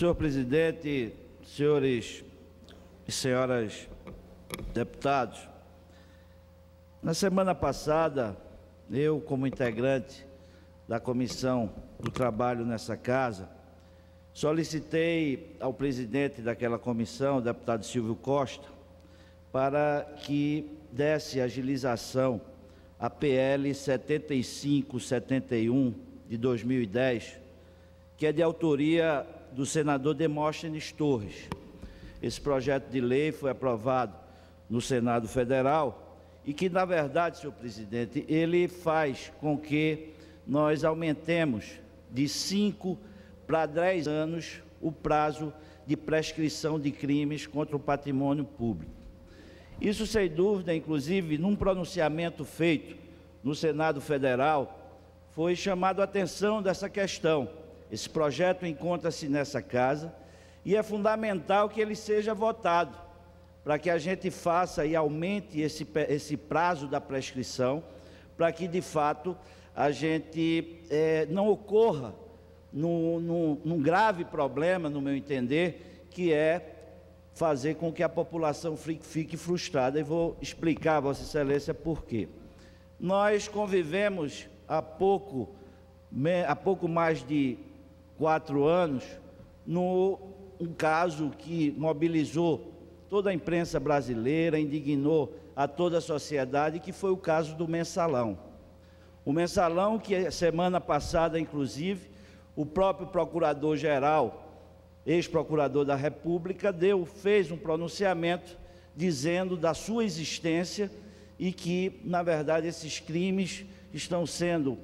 Senhor presidente, senhores e senhoras deputados, na semana passada, eu, como integrante da Comissão do Trabalho nessa casa, solicitei ao presidente daquela comissão, o deputado Silvio Costa, para que desse agilização à PL 7571 de 2010, que é de autoria do senador Demóstenes Torres. Esse projeto de lei foi aprovado no Senado Federal e que, na verdade, senhor presidente, ele faz com que nós aumentemos de 5 para 10 anos o prazo de prescrição de crimes contra o patrimônio público. Isso, sem dúvida, inclusive, num pronunciamento feito no Senado Federal, foi chamado a atenção dessa questão. Esse projeto encontra-se nessa casa e é fundamental que ele seja votado, para que a gente faça e aumente esse prazo da prescrição, para que, de fato, a gente não ocorra num grave problema, no meu entender, que é fazer com que a população fique frustrada. E vou explicar, Vossa Excelência, por quê. Nós convivemos há pouco mais de 4 anos um caso que mobilizou toda a imprensa brasileira, indignou a toda a sociedade, que foi o caso do Mensalão. O Mensalão, que semana passada, inclusive, o próprio procurador-geral, ex-procurador da República, fez um pronunciamento dizendo da sua existência e que, na verdade, esses crimes estão sendo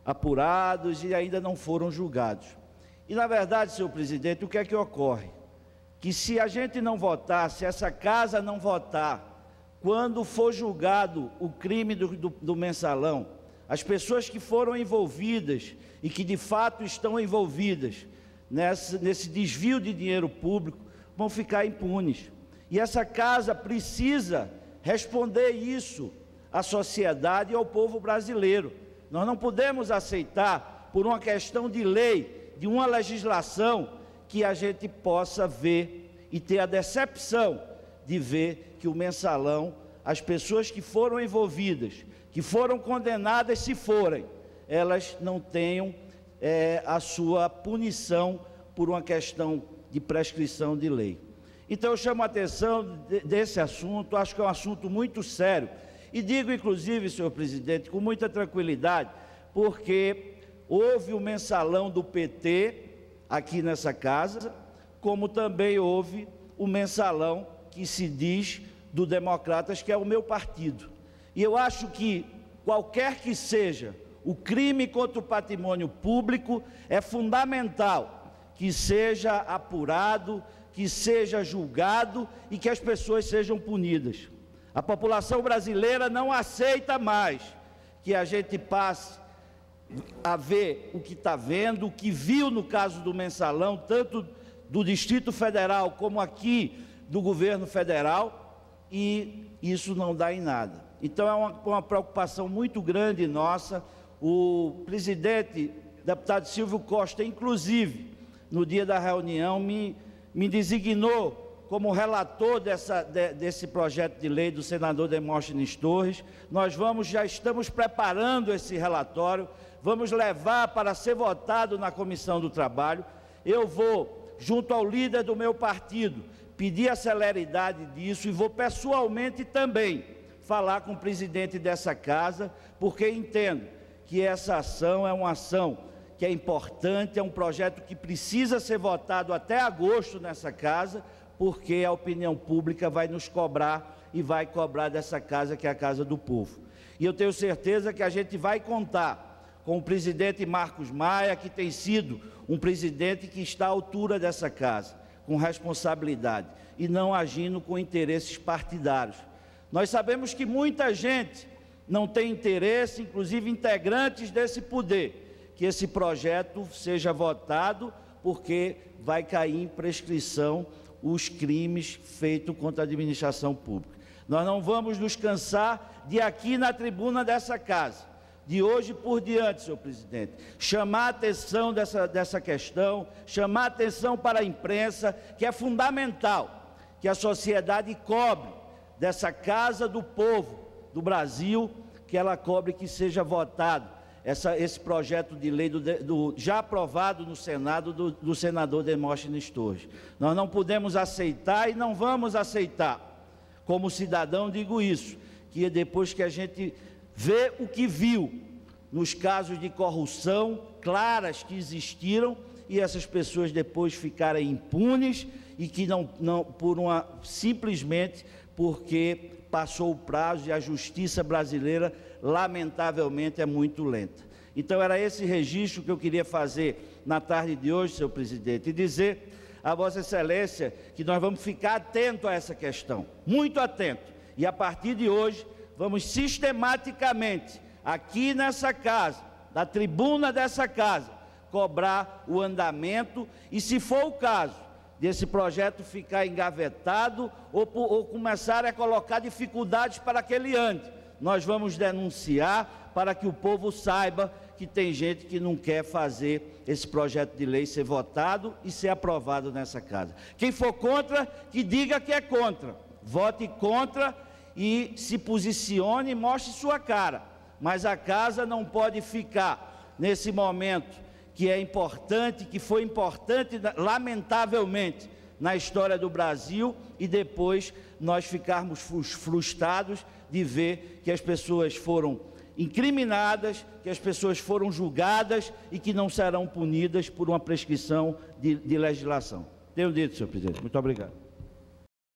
apurados e ainda não foram julgados. E, na verdade, senhor presidente, o que é que ocorre? Que se a gente não votar, se essa casa não votar, quando for julgado o crime do Mensalão, as pessoas que foram envolvidas e que de fato estão envolvidas nesse desvio de dinheiro público vão ficar impunes. E essa casa precisa responder isso à sociedade e ao povo brasileiro. Nós não podemos aceitar, por uma questão de lei, de uma legislação, que a gente possa ver e ter a decepção de ver que o Mensalão, as pessoas que foram envolvidas, que foram condenadas, se forem, elas não tenham a sua punição por uma questão de prescrição de lei. Então eu chamo a atenção desse assunto, acho que é um assunto muito sério, e digo inclusive, senhor presidente, com muita tranquilidade, porque houve o Mensalão do PT aqui nessa casa, como também houve o Mensalão que se diz do Democratas, que é o meu partido. E eu acho que qualquer que seja o crime contra o patrimônio público, é fundamental que seja apurado, que seja julgado e que as pessoas sejam punidas. A população brasileira não aceita mais que a gente passe a ver o que está vendo, o que viu no caso do Mensalão, tanto do Distrito Federal como aqui do governo federal, e isso não dá em nada. Então é uma preocupação muito grande nossa. O presidente, deputado Silvio Costa, inclusive, no dia da reunião, me designou como relator desse projeto de lei do senador Demóstenes Torres. Nós já estamos preparando esse relatório, vamos levar para ser votado na Comissão do Trabalho. Eu vou, junto ao líder do meu partido, pedir a celeridade disso e vou pessoalmente também falar com o presidente dessa casa, porque entendo que essa ação é uma ação que é importante, é um projeto que precisa ser votado até agosto nessa casa, porque a opinião pública vai nos cobrar e vai cobrar dessa casa, que é a casa do povo. E eu tenho certeza que a gente vai contar com o presidente Marcos Maia, que tem sido um presidente que está à altura dessa casa, com responsabilidade, e não agindo com interesses partidários. Nós sabemos que muita gente não tem interesse, inclusive integrantes desse poder, que esse projeto seja votado, porque vai cair em prescrição os crimes feitos contra a administração pública. Nós não vamos nos cansar de aqui na tribuna dessa casa, de hoje por diante, senhor presidente, chamar a atenção dessa questão, chamar a atenção para a imprensa, que é fundamental que a sociedade cobre dessa Casa do Povo do Brasil, que ela cobre que seja votado esse projeto de lei já aprovado no Senado do senador Demóstenes Torres. Nós não podemos aceitar e não vamos aceitar, como cidadão digo isso, que depois que a gente vê o que viu nos casos de corrupção claras que existiram e essas pessoas depois ficarem impunes e que simplesmente porque passou o prazo e a justiça brasileira, lamentavelmente, é muito lenta. Então, era esse registro que eu queria fazer na tarde de hoje, senhor presidente, e dizer a Vossa Excelência que nós vamos ficar atentos a essa questão, muito atentos, e a partir de hoje vamos sistematicamente, aqui nessa casa, na tribuna dessa casa, cobrar o andamento e, se for o caso, desse projeto ficar engavetado ou começar a colocar dificuldades para que ele ande, nós vamos denunciar para que o povo saiba que tem gente que não quer fazer esse projeto de lei ser votado e ser aprovado nessa casa. Quem for contra, que diga que é contra, vote contra e se posicione e mostre sua cara, mas a casa não pode ficar nesse momento que é importante, que foi importante, lamentavelmente, na história do Brasil, e depois nós ficarmos frustrados de ver que as pessoas foram incriminadas, que as pessoas foram julgadas e que não serão punidas por uma prescrição de legislação. Tenho dito, senhor presidente. Muito obrigado.